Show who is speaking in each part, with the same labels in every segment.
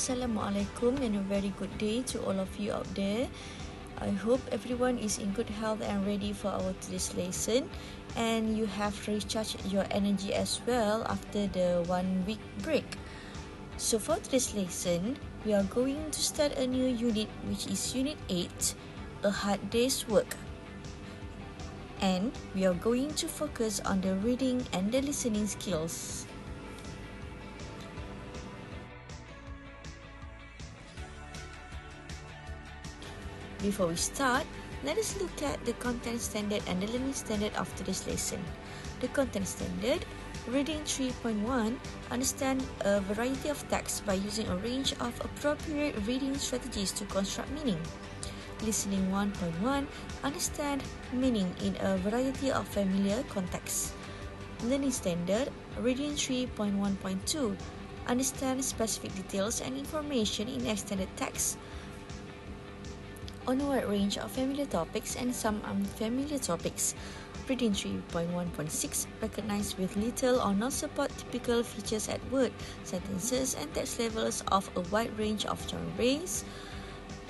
Speaker 1: Assalamualaikum and a very good day to all of you out there. I hope everyone is in good health and ready for our today's lesson, and you have recharged your energy as well after the 1 week break. So for today's lesson, we are going to start a new unit, which is Unit 8, A Hard Day's Work. And we are going to focus on the reading and the listening skills. Before we start, let us look at the content standard and the learning standard of today's lesson. The content standard, Reading 3.1, understand a variety of text by using a range of appropriate reading strategies to construct meaning. Listening 1.1, understand meaning in a variety of familiar contexts. Learning standard, Reading 3.1.2, understand specific details and information in extended text on a wide range of familiar topics and some unfamiliar topics. Reading 3.1.6, recognize with little or no support typical features at word, sentences and text levels of a wide range of genres.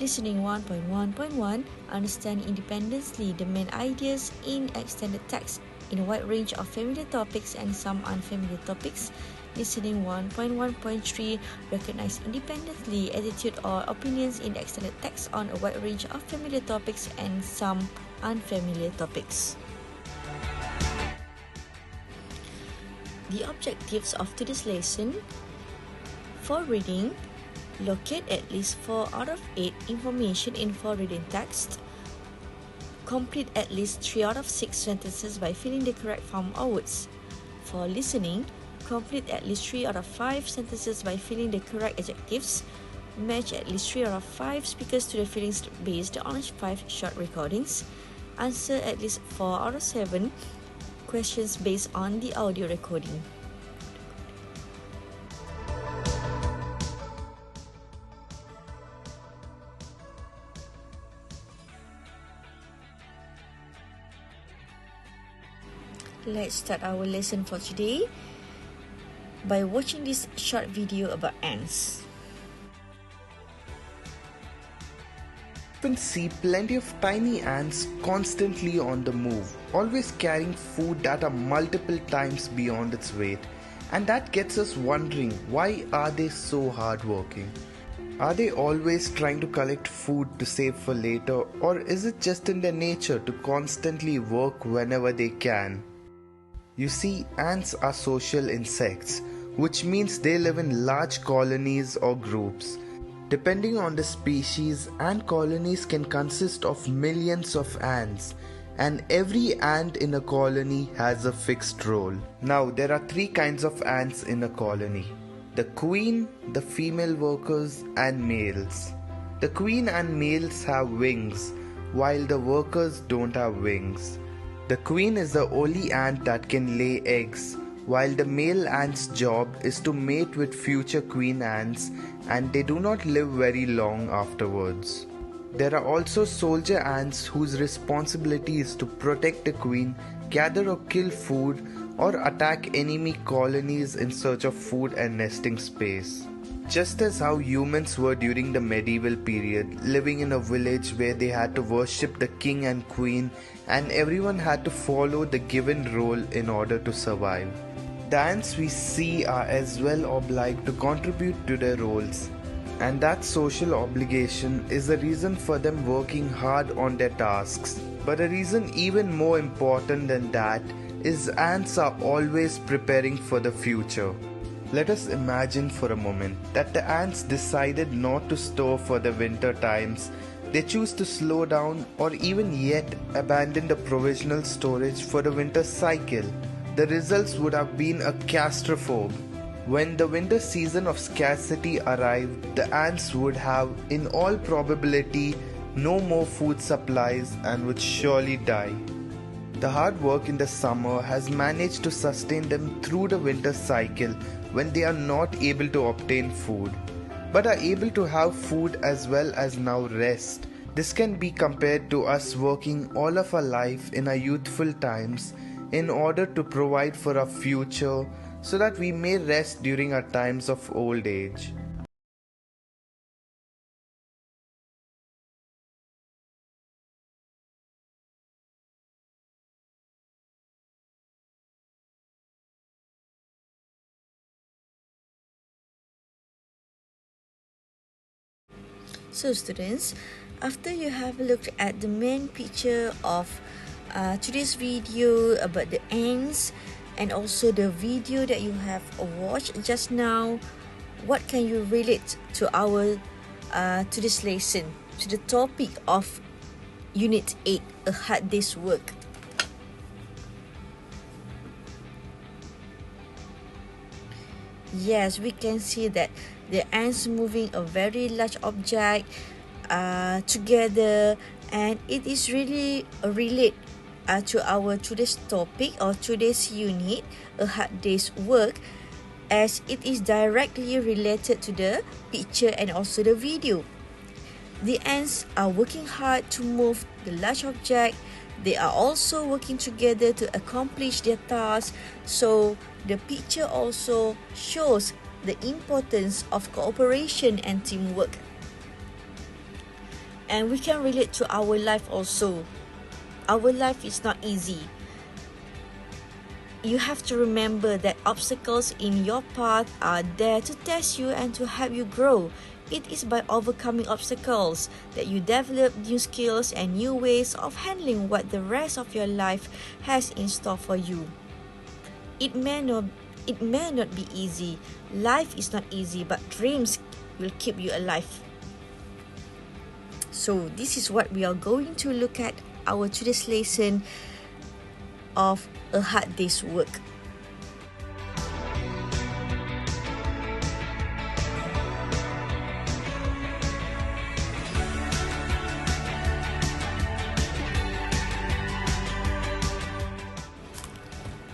Speaker 1: Listening 1.1.1, understand independently the main ideas in extended text in a wide range of familiar topics and some unfamiliar topics. Listening 1.1.3, recognize independently attitude or opinions in extended text on a wide range of familiar topics and some unfamiliar topics. The objectives of today's lesson: for reading, locate at least 4 out of 8 information in for reading text. Complete at least 3 out of 6 sentences by filling the correct form or words. For listening, complete at least 3 out of 5 sentences by filling the correct adjectives. Match at least 3 out of 5 speakers to the feelings based on 5 short recordings. Answer at least 4 out of 7 questions based on the audio recording. Let's start our lesson for today by watching this short video about ants.
Speaker 2: You can see plenty of tiny ants constantly on the move, always carrying food that are multiple times beyond its weight. And that gets us wondering, why are they so hardworking? Are they always trying to collect food to save for later, or is it just in their nature to constantly work whenever they can? You see, ants are social insects, which means they live in large colonies or groups. Depending on the species, ant colonies can consist of millions of ants, and every ant in a colony has a fixed role. Now, there are 3 kinds of ants in a colony: the queen, the female workers, and males. The queen and males have wings, while the workers don't have wings. The queen is the only ant that can lay eggs, while the male ant's job is to mate with future queen ants, and they do not live very long afterwards. There are also soldier ants whose responsibility is to protect the queen, gather or kill food, or attack enemy colonies in search of food and nesting space. Just as how humans were during the medieval period, living in a village where they had to worship the king and queen, and everyone had to follow the given role in order to survive. The ants we see are as well obliged to contribute to their roles, and that social obligation is the reason for them working hard on their tasks. But a reason even more important than that is ants are always preparing for the future. Let us imagine for a moment that the ants decided not to store for the winter times. They choose to slow down or even yet abandon the provisional storage for the winter cycle. The results would have been a catastrophe. When the winter season of scarcity arrived, the ants would have, in all probability, no more food supplies and would surely die. The hard work in the summer has managed to sustain them through the winter cycle when they are not able to obtain food, but are able to have food as well as now rest. This can be compared to us working all of our life in our youthful times in order to provide for our future so that we may rest during our times of old age.
Speaker 1: So students, after you have looked at the main picture of today's video about the ants and also the video that you have watched just now, what can you relate to our today's lesson, to the topic of Unit 8, a hard day's work? Yes, we can see that the ants moving a very large object together, and it is really relate to our today's topic or today's unit, a hard day's work, as it is directly related to the picture and also the video. The ants are working hard to move the large object. They are also working together to accomplish their task. So the picture also shows the importance of cooperation and teamwork. And we can relate to our life also. Our life is not easy. You have to remember that obstacles in your path are there to test you and to help you grow. It is by overcoming obstacles that you develop new skills and new ways of handling what the rest of your life has in store for you. It may not be easy. Life is not easy, but dreams will keep you alive. So this is what we are going to look at our today's lesson of a hard day's work.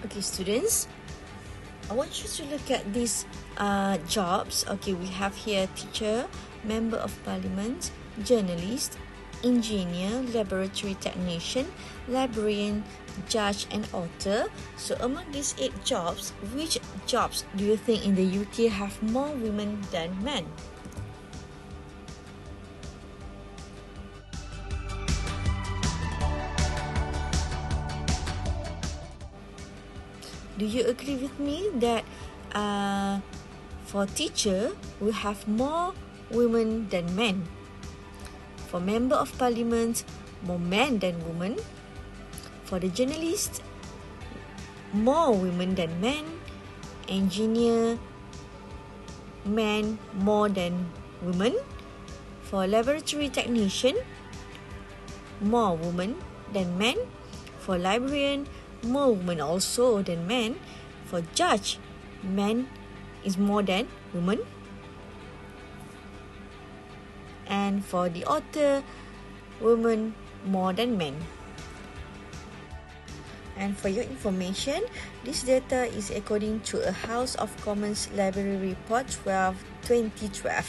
Speaker 1: Okay, students, I want you to look at these jobs. Okay, we have here teacher, member of parliament, journalist, engineer, laboratory technician, librarian, judge and author. So among these 8 jobs, which jobs do you think in the UK have more women than men? Do you agree with me that for teacher, we have more women than men? For member of parliament, more men than women. For the journalist, more women than men. Engineer, men more than women. For laboratory technician, more women than men. For librarian, more women also than men. For judge, men is more than women. And for the author, women more than men. And for your information, this data is according to a House of Commons Library Report 12/2012,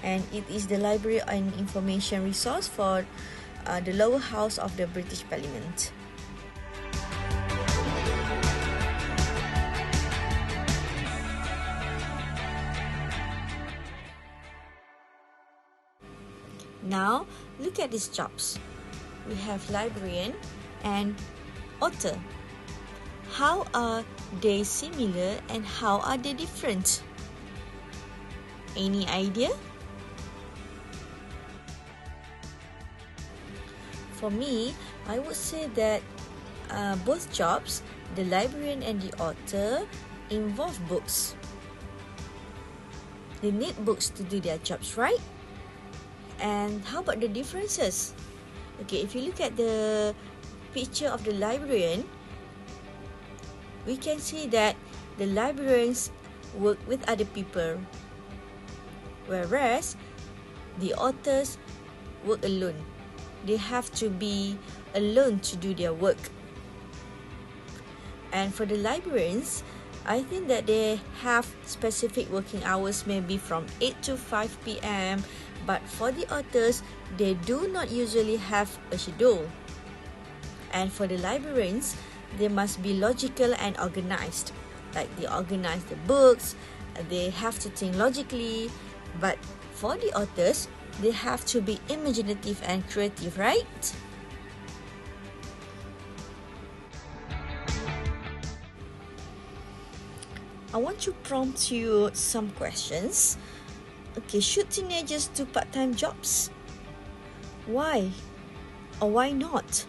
Speaker 1: and it is the library and information resource for the lower house of the British Parliament. Now, look at these jobs. We have librarian and author. How are they similar and how are they different? Any idea? For me, I would say that both jobs, the librarian and the author, involve books. They need books to do their jobs, right? And how about the differences? Okay, if you look at the picture of the librarian, we can see that the librarians work with other people, whereas the authors work alone. They have to be alone to do their work. And for the librarians, I think that they have specific working hours, maybe from 8 to 5 p.m. But for the authors, they do not usually have a schedule. And for the librarians, they must be logical and organized. Like they organize the books, they have to think logically. But for the authors, they have to be imaginative and creative, right? I want to prompt you some questions. Okay, should teenagers do part-time jobs? Why or why not?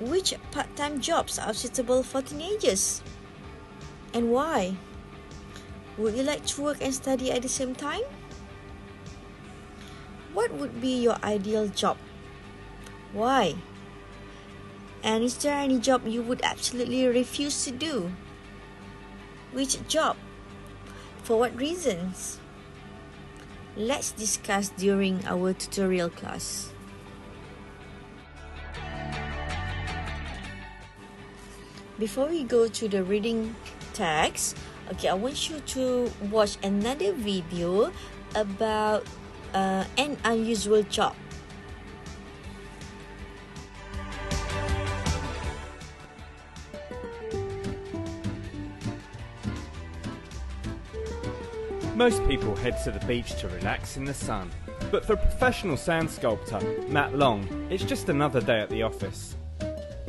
Speaker 1: Which part-time jobs are suitable for teenagers? And why? Would you like to work and study at the same time? What would be your ideal job? Why? And is there any job you would absolutely refuse to do? Which job? For what reasons? Let's discuss during our tutorial class. Before we go to the reading text, I want you to watch another video about an unusual job.
Speaker 3: Most people head to the beach to relax in the sun, but for professional sand sculptor Matt Long, it's just another day at the office.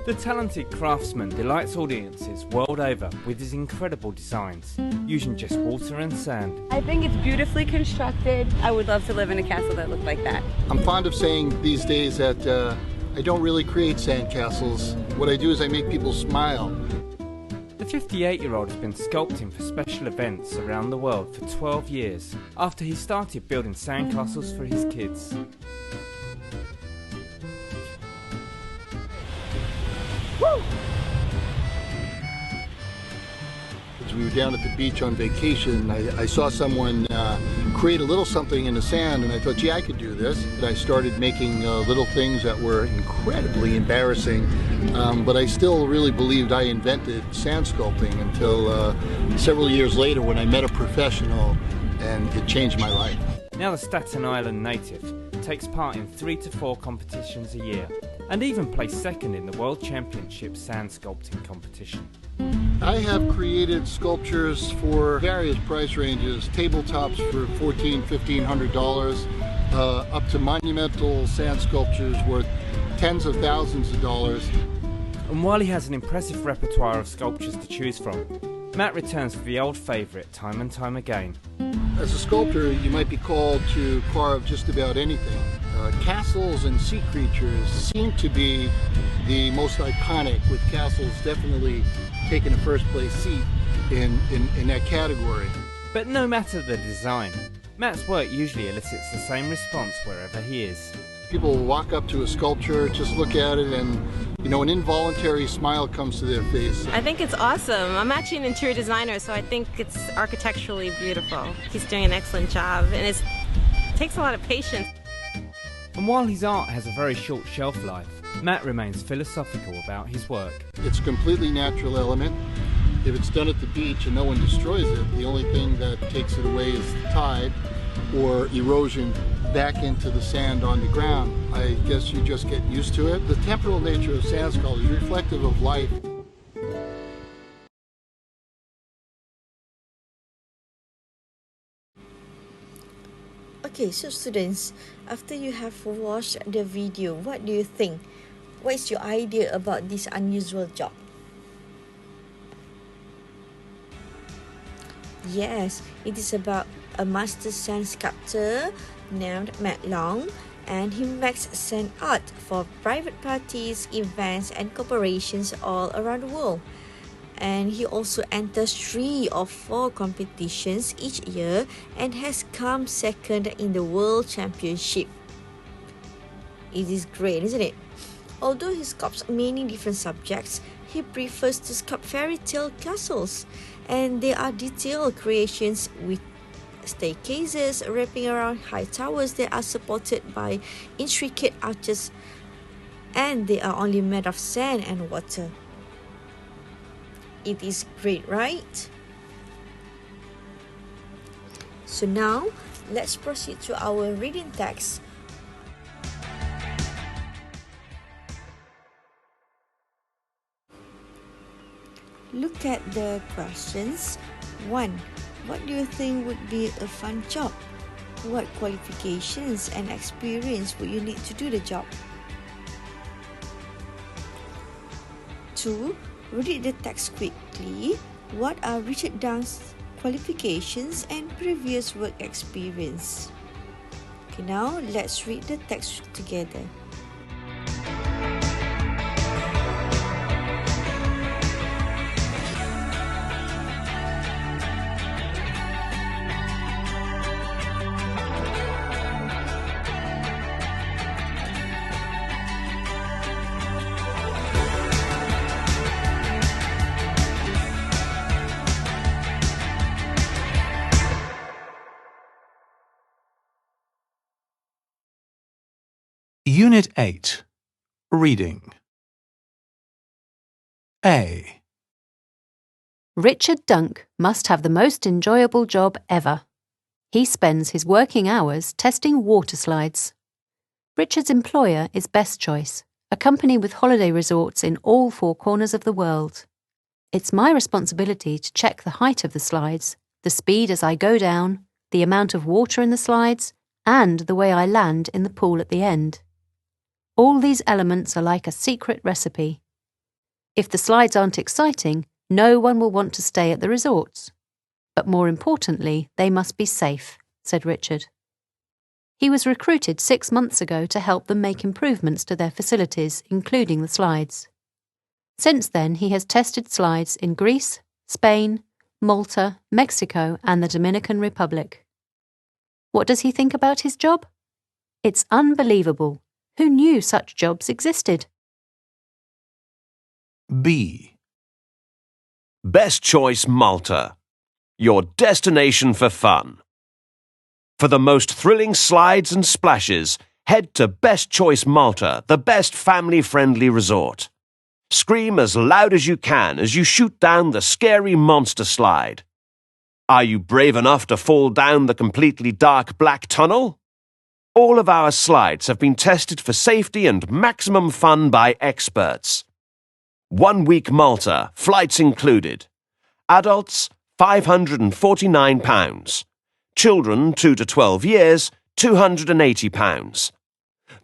Speaker 3: The talented craftsman delights audiences world over with his incredible designs, using just water and sand.
Speaker 4: I think it's beautifully constructed. I would love to live in a castle that looked like that.
Speaker 5: I'm fond of saying these days that I don't really create sandcastles. What I do is I make people smile.
Speaker 3: The 58-year-old has been sculpting for special events around the world for 12 years, after he started building sandcastles for his kids.
Speaker 5: Woo! As we were down at the beach on vacation, I saw someone create a little something in the sand, and I thought, gee, I could do this. And I started making little things that were incredibly embarrassing, but I still really believed I invented sand sculpting until several years later when I met a professional, and it changed my life.
Speaker 3: Now the Staten Island native takes part in 3 to 4 competitions a year, and even placed second in the World Championship Sand Sculpting competition.
Speaker 5: I have created sculptures for various price ranges, tabletops for $1,400, $1,500, up to monumental sand sculptures worth tens of thousands of dollars.
Speaker 3: And while he has an impressive repertoire of sculptures to choose from, Matt returns for the old favourite time and time again.
Speaker 5: As a sculptor, you might be called to carve just about anything. Castles and sea creatures seem to be the most iconic, with castles definitely taking a first place seat in that category.
Speaker 3: But no matter the design, Matt's work usually elicits the same response wherever he is.
Speaker 5: People will walk up to a sculpture, just look at it, and an involuntary smile comes to their face.
Speaker 4: I think it's awesome. I'm actually an interior designer, so I think it's architecturally beautiful. He's doing an excellent job, and it takes a lot of patience.
Speaker 3: And while his art has a very short shelf life, Matt remains philosophical about his work.
Speaker 5: It's a completely natural element. If it's done at the beach and no one destroys it, the only thing that takes it away is the tide or erosion back into the sand on the ground. I guess you just get used to it. The temporal nature of sand sculpture is reflective of life.
Speaker 1: Okay, so students, after you have watched the video, what do you think? What is your idea about this unusual job? Yes, it is about a master sand sculptor named Matt Long, and he makes sand art for private parties, events, and corporations all around the world. And he also enters 3 or 4 competitions each year and has come second in the World Championship. It is great, isn't it? Although he sculpts many different subjects, he prefers to sculpt fairy tale castles, and they are detailed creations with staircases wrapping around high towers that are supported by intricate arches, and they are only made of sand and water. It is great, right? So now, let's proceed to our reading text. Look at the questions. 1. What do you think would be a fun job? What qualifications and experience would you need to do the job? 2. Read the text quickly. What are Richard Dunk's qualifications and previous work experience? Okay, now let's read the text together.
Speaker 6: Unit 8. Reading. A.
Speaker 7: Richard Dunk must have the most enjoyable job ever. He spends his working hours testing water slides. Richard's employer is Best Choice, a company with holiday resorts in all 4 corners of the world. It's my responsibility to check the height of the slides, the speed as I go down, the amount of water in the slides, and the way I land in the pool at the end. All these elements are like a secret recipe. If the slides aren't exciting, no one will want to stay at the resorts. But more importantly, they must be safe, said Richard. He was recruited 6 months ago to help them make improvements to their facilities, including the slides. Since then, he has tested slides in Greece, Spain, Malta, Mexico, and the Dominican Republic. What does he think about his job? It's unbelievable. Who knew such jobs existed?
Speaker 6: B.
Speaker 8: Best Choice Malta, your destination for fun. For the most thrilling slides and splashes, head to Best Choice Malta, the best family-friendly resort. Scream as loud as you can as you shoot down the scary monster slide. Are you brave enough to fall down the completely dark black tunnel? All of our slides have been tested for safety and maximum fun by experts. 1 week Malta, flights included. Adults, £549. Children 2 to 12 years, £280.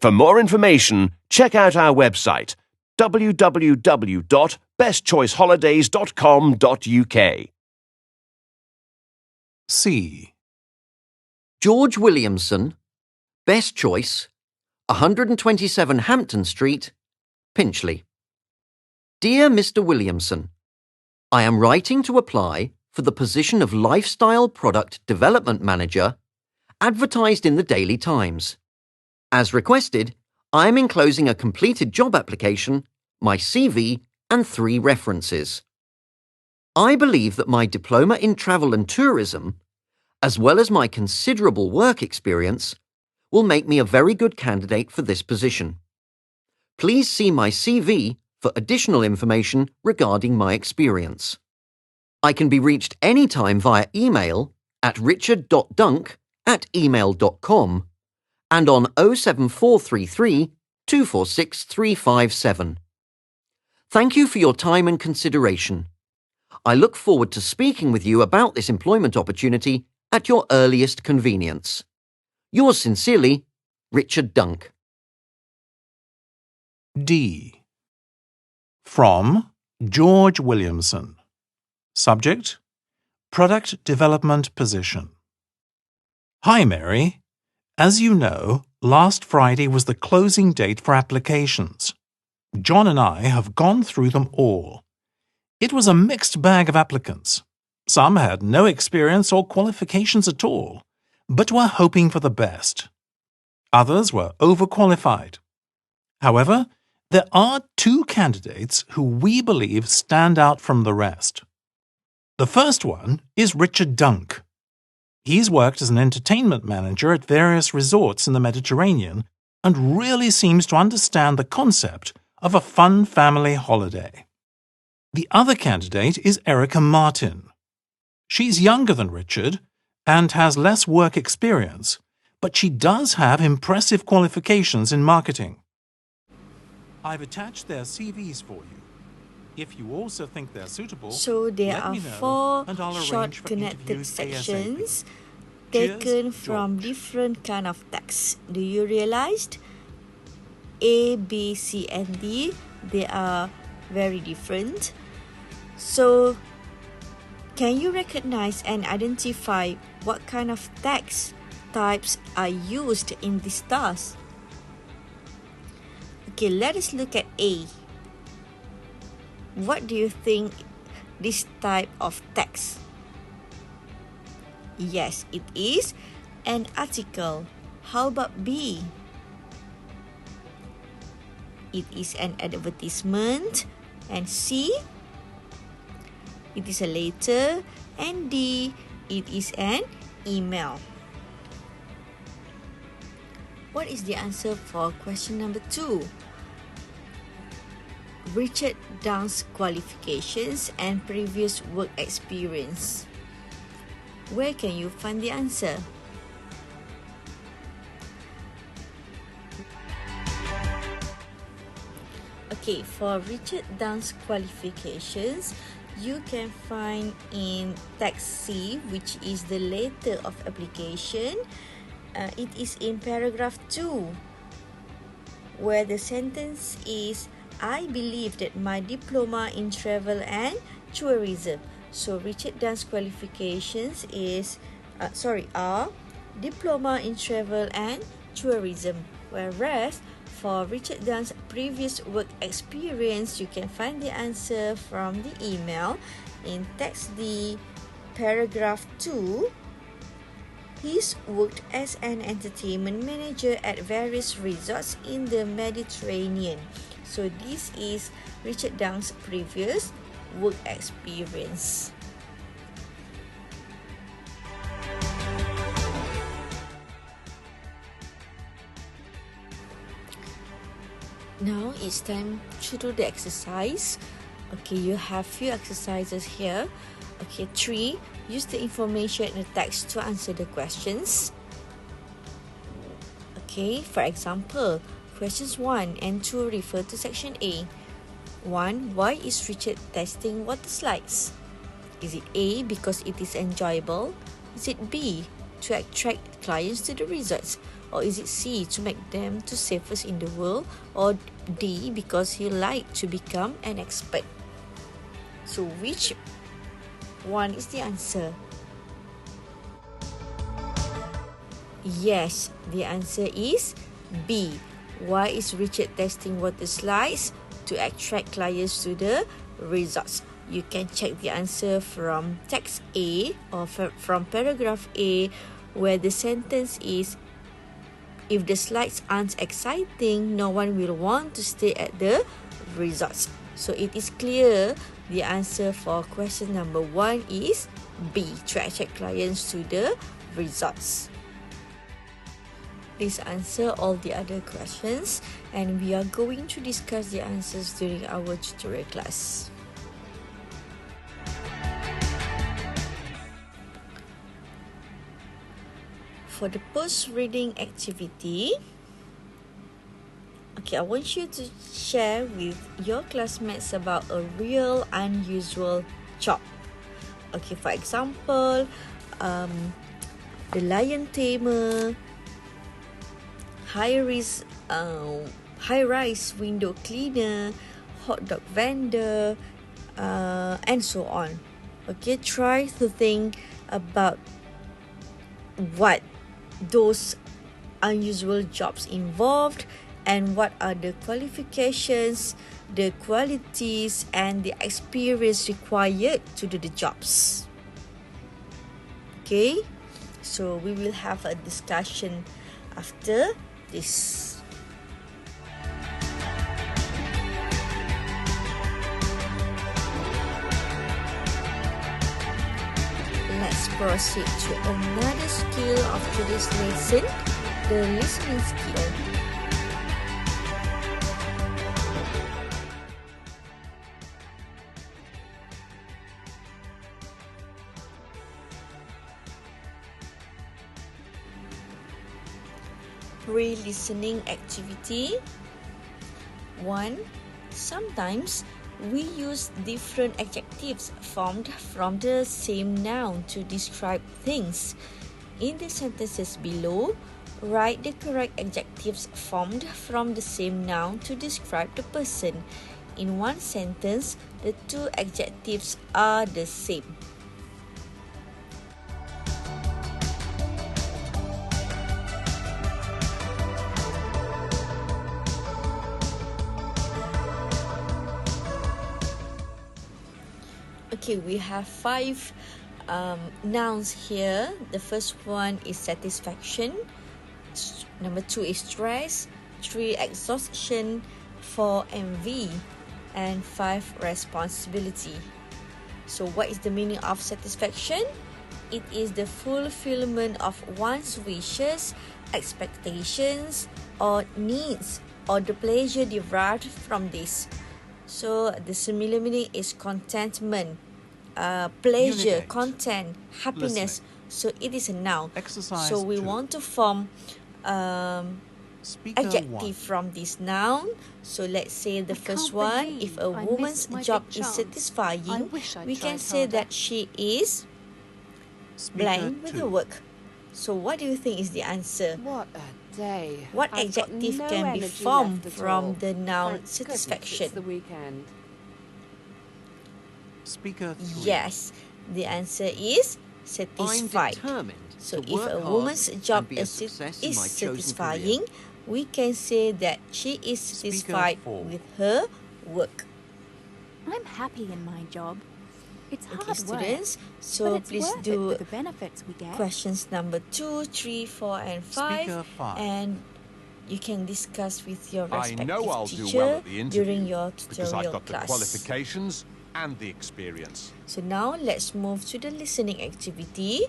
Speaker 8: For more information, check out our website www.bestchoiceholidays.com.uk.
Speaker 6: C.
Speaker 9: George Williamson, Best Choice, 127 Hampton Street, Pinchley. Dear Mr. Williamson, I am writing to apply for the position of Lifestyle Product Development Manager advertised in the Daily Times. As requested, I am enclosing a completed job application, my CV, and 3 references. I believe that my diploma in travel and tourism, as well as my considerable work experience, will make me a very good candidate for this position. Please see my CV for additional information regarding my experience. I can be reached anytime via email at richard.dunk@email.com and on 07433 246 357. Thank you for your time and consideration. I look forward to speaking with you about this employment opportunity at your earliest convenience. Yours sincerely, Richard Dunk.
Speaker 6: D. From George Williamson. Subject: Product Development Position. Hi, Mary. As you know, last Friday was the closing date for applications. John and I have gone through them all. It was a mixed bag of applicants. Some had no experience or qualifications at all, but were hoping for the best. Others were overqualified. However, there are 2 candidates who we believe stand out from the rest. The first one is Richard Dunk. He's worked as an entertainment manager at various resorts in the Mediterranean and really seems to understand the concept of a fun family holiday. The other candidate is Erica Martin. She's younger than Richard and has less work experience, but she does have impressive qualifications in marketing. I've attached their CVs for you. If you also think they're suitable,
Speaker 1: So there
Speaker 6: let
Speaker 1: are
Speaker 6: me know
Speaker 1: 4
Speaker 6: and I'll
Speaker 1: short
Speaker 6: arrange for
Speaker 1: connected
Speaker 6: interviews
Speaker 1: sections
Speaker 6: ASAP.
Speaker 1: taken
Speaker 6: Cheers,
Speaker 1: from
Speaker 6: George.
Speaker 1: different kind of text. Do you realize A, B, C, and D, they are very different? So can you recognize and identify what kind of text types are used in this task? Okay, let us look at A. What do you think this type of text? Yes, it is an article. How about B? It is an advertisement. And C? It is a letter. And D? It is an email. What is the answer for question number 2? Richard Dunk's qualifications and previous work experience. Where can you find the answer? Okay, for Richard Dunk's qualifications, you can find in text C, which is the letter of application. It is in paragraph 2, where the sentence is, I believe that my diploma in travel and tourism. So Richard Dunk's qualifications are diploma in travel and tourism. Whereas for Richard Dunk's previous work experience, you can find the answer from the email in text D, paragraph 2. He's worked as an entertainment manager at various resorts in the Mediterranean. So this is Richard Dunk's previous work experience. Now it's time to do the exercise. Okay, you have few exercises here. Okay, 3. Use the information in the text to answer the questions. Okay, for example, questions 1 and 2 refer to section A. 1. Why is Richard testing water slides? Is it A, because it is enjoyable? Is it B, to attract clients to the resorts? Or is it C, to make them the safest in the world? Or D, because he liked to become an expert? So which one is the answer? Yes, the answer is B. Why is Richard testing water slides? To attract clients to the resorts. You can check the answer from text A or from paragraph A, where the sentence is, if the slides aren't exciting, no one will want to stay at the resorts. So it is clear the answer for question number 1 is B, to attract clients to the resorts. Please answer all the other questions, and we are going to discuss the answers during our tutorial class. For the post-reading activity, okay, I want you to share with your classmates about a real unusual job. Okay, for example, the lion tamer, high-rise window cleaner, hot dog vendor, and so on. Okay, try to think about what those unusual jobs involved and what are the qualifications, the qualities, and the experience required to do the jobs. Okay, so we will have a discussion after this. Let's proceed to another skill of today's lesson, the listening skill. Pre-listening activity. 1. Sometimes we use different adjectives formed from the same noun to describe things. In the sentences below, write the correct adjectives formed from the same noun to describe the person. In one sentence, the two adjectives are the same. Okay, we have 5 nouns here. The first one is satisfaction. Number 2 is stress. 3, exhaustion. 4, envy. And 5, responsibility. So what is the meaning of satisfaction? It is the fulfillment of one's wishes, expectations, or needs, or the pleasure derived from this. So the similar meaning is contentment, pleasure,
Speaker 6: Unit 8.
Speaker 1: content, happiness. So it is a noun.
Speaker 6: Exercise
Speaker 1: So we
Speaker 6: 2.
Speaker 1: want to form
Speaker 6: Speaker
Speaker 1: adjective
Speaker 6: 1.
Speaker 1: from this noun. So let's say the
Speaker 7: I
Speaker 1: first
Speaker 7: can't
Speaker 1: one.
Speaker 7: believe
Speaker 1: If a
Speaker 7: I
Speaker 1: woman's
Speaker 7: missed my
Speaker 1: job
Speaker 7: big
Speaker 1: is
Speaker 7: chance. I
Speaker 1: satisfying,
Speaker 7: wish I'd
Speaker 1: we can
Speaker 7: tried
Speaker 1: say
Speaker 7: harder.
Speaker 1: that she is
Speaker 6: Speaker
Speaker 1: blank with
Speaker 6: 2.
Speaker 1: her work. So what do you think is the answer?
Speaker 10: What a day.
Speaker 1: What
Speaker 10: I've got
Speaker 1: adjective
Speaker 10: no
Speaker 1: can be
Speaker 10: energy
Speaker 1: formed
Speaker 10: left at
Speaker 1: from
Speaker 10: all.
Speaker 1: the noun
Speaker 10: Thank goodness
Speaker 1: satisfaction?
Speaker 10: it's the weekend.
Speaker 6: Speaker 3.
Speaker 1: Yes, the answer is
Speaker 9: I'm
Speaker 1: satisfied.
Speaker 9: determined
Speaker 1: So
Speaker 9: to
Speaker 1: if
Speaker 9: work
Speaker 1: a
Speaker 9: hard
Speaker 1: woman's job
Speaker 9: and be a
Speaker 1: is
Speaker 9: success in my chosen
Speaker 1: satisfying,
Speaker 9: career.
Speaker 1: we can say that she is satisfied
Speaker 6: 4.
Speaker 1: with her work.
Speaker 11: I'm happy in my job. It's
Speaker 1: Okay,
Speaker 11: hard work,
Speaker 1: students,
Speaker 11: but
Speaker 1: so
Speaker 11: it's
Speaker 1: please
Speaker 11: worth it
Speaker 1: do
Speaker 11: for the benefits we get.
Speaker 1: questions number 2, 3, 4, and 5,
Speaker 6: Speaker 5.
Speaker 1: and you can discuss with your
Speaker 12: I
Speaker 1: respective
Speaker 12: know I'll do
Speaker 1: teacher
Speaker 12: well at the interview
Speaker 1: during your
Speaker 12: because I've
Speaker 1: tutorial
Speaker 12: got the
Speaker 1: class.
Speaker 12: qualifications and the experience.
Speaker 1: So now let's move to the listening activity.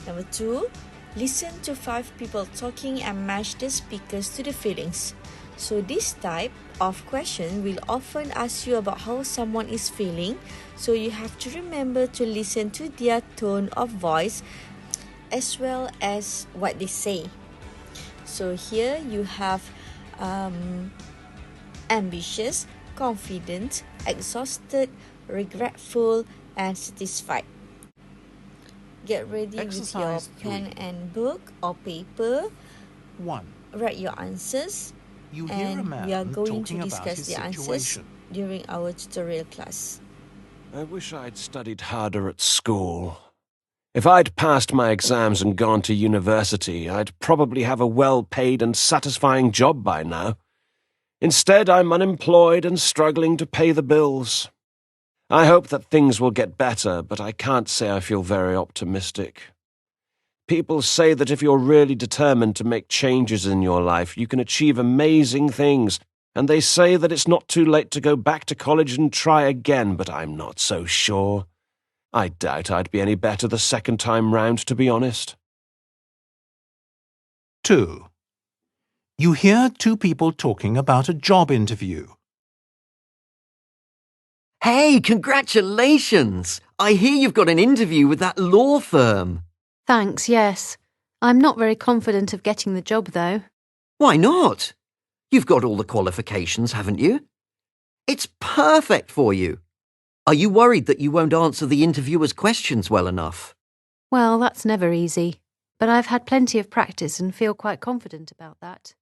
Speaker 1: Number 2, listen to 5 people talking and match the speakers to the feelings. So this type of question will often ask you about how someone is feeling. So you have to remember to listen to their tone of voice as well as what they say. So here you have ambitious, confident, exhausted, regretful, and satisfied. Get ready
Speaker 6: Exercise
Speaker 1: with your pen
Speaker 6: 3.
Speaker 1: and book or paper.
Speaker 6: 1.
Speaker 1: Write your answers,
Speaker 6: You hear a
Speaker 1: and
Speaker 6: man
Speaker 1: we are going to
Speaker 6: talking about
Speaker 1: discuss
Speaker 6: his
Speaker 1: the answers
Speaker 6: situation.
Speaker 1: during our tutorial class.
Speaker 8: I wish I'd studied harder at school. If I'd passed my exams and gone to university, I'd probably have a well-paid and satisfying job by now. Instead, I'm unemployed and struggling to pay the bills. I hope that things will get better, but I can't say I feel very optimistic. People say that if you're really determined to make changes in your life, you can achieve amazing things, and they say that it's not too late to go back to college and try again, but I'm not so sure. I doubt I'd be any better the second time round, to be honest.
Speaker 6: 2. You hear 2 people talking about a job interview.
Speaker 9: Hey, congratulations! I hear you've got an interview with that law firm.
Speaker 7: Thanks, yes. I'm not very confident of getting the job, though.
Speaker 9: Why not? You've got all the qualifications, haven't you? It's perfect for you. Are you worried that you won't answer the interviewer's questions well enough?
Speaker 7: Well, that's never easy. But I've had plenty of practice and feel quite confident about that.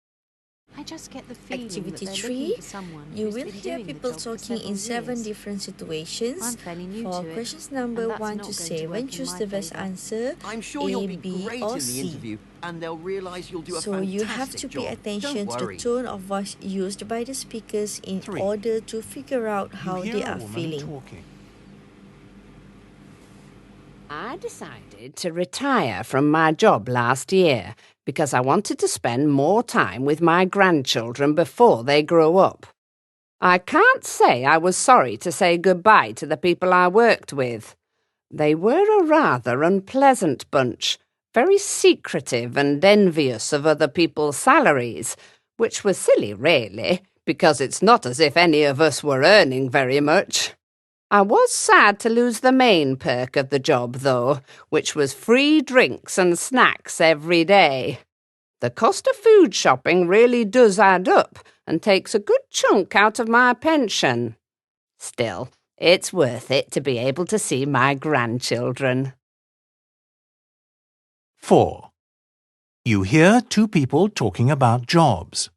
Speaker 7: I just get the feeling
Speaker 1: Activity
Speaker 7: that they're
Speaker 1: 3,
Speaker 7: looking for someone
Speaker 1: you
Speaker 7: who's
Speaker 1: will
Speaker 7: been
Speaker 1: hear
Speaker 7: doing the
Speaker 1: people
Speaker 7: job for
Speaker 1: talking in
Speaker 7: several
Speaker 1: 7
Speaker 7: years.
Speaker 1: different situations.
Speaker 7: I'm fairly new
Speaker 1: For
Speaker 7: to it,
Speaker 1: questions number
Speaker 7: and that's
Speaker 1: 1
Speaker 7: not
Speaker 1: to
Speaker 7: going to
Speaker 1: 7,
Speaker 7: work in
Speaker 1: choose
Speaker 7: my
Speaker 1: the best
Speaker 7: favour.
Speaker 1: answer,
Speaker 9: I'm sure
Speaker 1: A,
Speaker 9: you'll be
Speaker 1: B,
Speaker 9: great
Speaker 1: or
Speaker 9: in the
Speaker 1: C.
Speaker 9: interview and they'll realise you'll do a
Speaker 1: So
Speaker 9: fantastic
Speaker 1: you have to pay
Speaker 9: job.
Speaker 1: attention
Speaker 9: Don't
Speaker 1: to the
Speaker 9: worry.
Speaker 1: tone of voice used by the speakers in
Speaker 6: 3.
Speaker 1: order to figure out how
Speaker 6: You
Speaker 1: they
Speaker 6: hear a
Speaker 1: are
Speaker 6: woman
Speaker 1: feeling.
Speaker 6: talking.
Speaker 10: I decided to retire from my job last year because I wanted to spend more time with my grandchildren before they grow up. I can't say I was sorry to say goodbye to the people I worked with. They were a rather unpleasant bunch, very secretive and envious of other people's salaries, which was silly, really, because it's not as if any of us were earning very much. I was sad to lose the main perk of the job, though, which was free drinks and snacks every day. The cost of food shopping really does add up and takes a good chunk out of my pension. Still, it's worth it to be able to see my grandchildren.
Speaker 6: 4. You hear 2 people talking about jobs.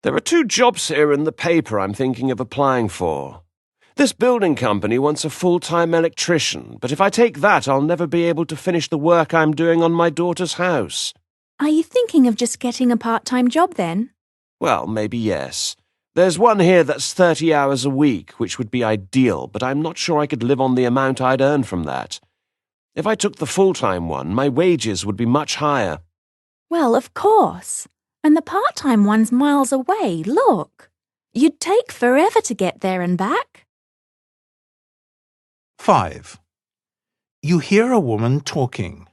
Speaker 8: There are 2 jobs here in the paper I'm thinking of applying for. This building company wants a full-time electrician, but if I take that, I'll never be able to finish the work I'm doing on my daughter's house.
Speaker 11: Are you thinking of just getting a part-time job then?
Speaker 8: Well, maybe yes. There's one here that's 30 hours a week, which would be ideal, but I'm not sure I could live on the amount I'd earn from that. If I took the full-time one, my wages would be much higher.
Speaker 11: Well, of course. And the part-time one's miles away, look. You'd take forever to get there and back.
Speaker 6: 5. You hear a woman talking.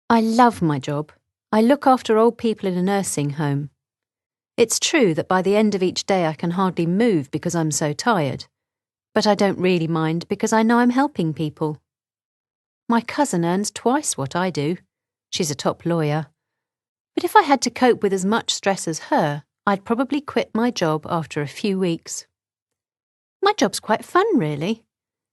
Speaker 7: I love my job. I look after old people in a nursing home. It's true that by the end of each day I can hardly move because I'm so tired, but I don't really mind because I know I'm helping people. My cousin earns twice what I do. She's a top lawyer. But if I had to cope with as much stress as her, I'd probably quit my job after a few weeks. My job's quite fun, really.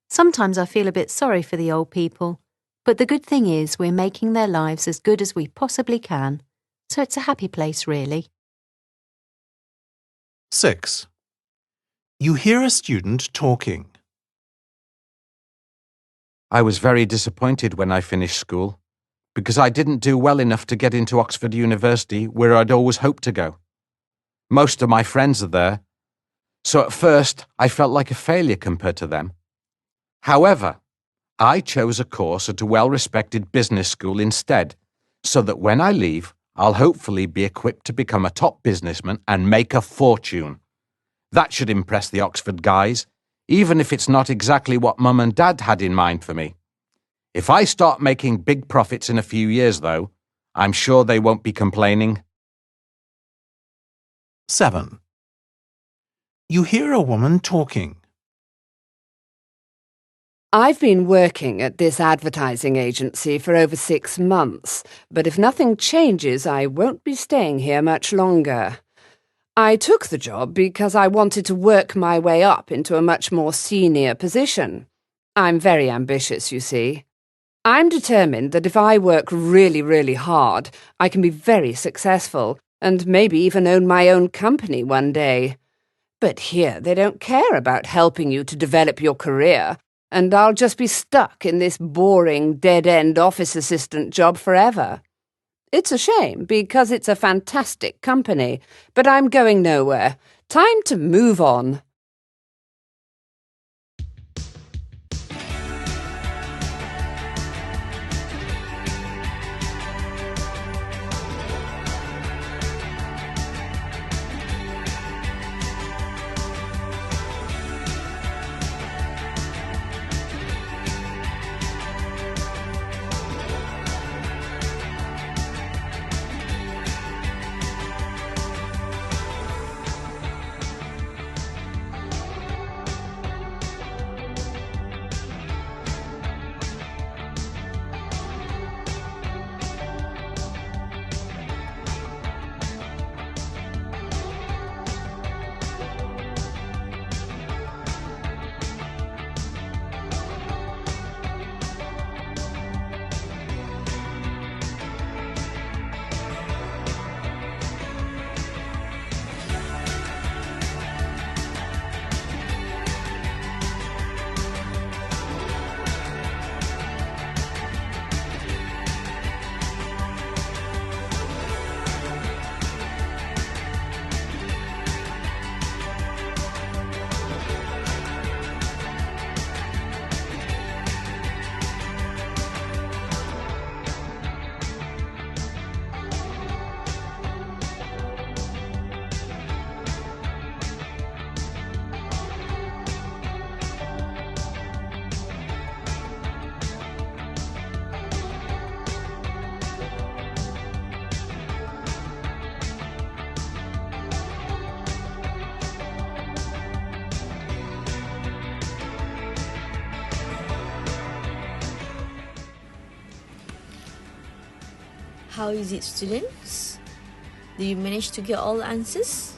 Speaker 7: Sometimes I feel a bit sorry for the old people, but the good thing is we're making their lives as good as we possibly can, so it's a happy place, really.
Speaker 6: 6. You hear a student talking.
Speaker 13: I was very disappointed when I finished school, because I didn't do well enough to get into Oxford University, where I'd always hoped to go. Most of my friends are there, so at first I felt like a failure compared to them. However, I chose a course at a well-respected business school instead, so that when I leave, I'll hopefully be equipped to become a top businessman and make a fortune. That should impress the Oxford guys, even if it's not exactly what Mum and Dad had in mind for me. If I start making big profits in a few years, though, I'm sure they won't be complaining.
Speaker 6: 7. You hear a woman talking.
Speaker 10: I've been working at this advertising agency for over 6 months, but if nothing changes, I won't be staying here much longer. I took the job because I wanted to work my way up into a much more senior position. I'm very ambitious, you see. I'm determined that if I work really, really hard, I can be very successful and maybe even own my own company one day. But here they don't care about helping you to develop your career, and I'll just be stuck in this boring, dead-end office assistant job forever. It's a shame, because it's a fantastic company, but I'm going nowhere. Time to move on.
Speaker 1: How is it, students? Do you manage to get all the answers?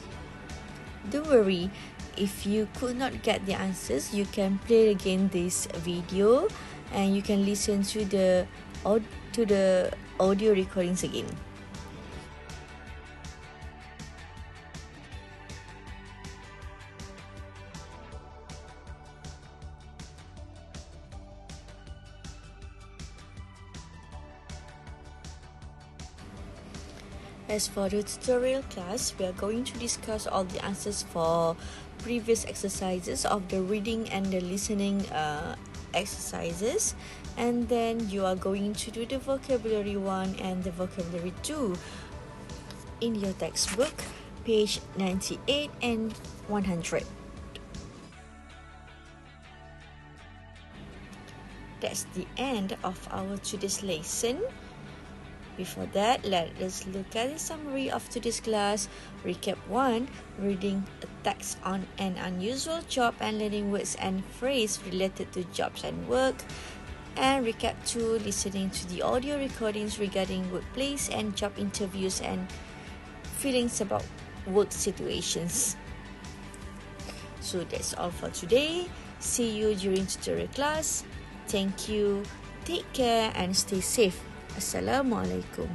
Speaker 1: Don't worry, if you could not get the answers, you can play again this video and you can listen to the audio recordings again. As for the tutorial class, we are going to discuss all the answers for previous exercises of the reading and the listening exercises, and then you are going to do the vocabulary 1 and the vocabulary 2 in your textbook, page 98 and 100. That's the end of our today's lesson. Before that, let us look at the summary of today's class. Recap 1, reading a text on an unusual job and learning words and phrases related to jobs and work. And recap 2, listening to the audio recordings regarding workplace and job interviews and feelings about work situations. So that's all for today. See you during tutorial class. Thank you. Take care and stay safe. Assalamualaikum.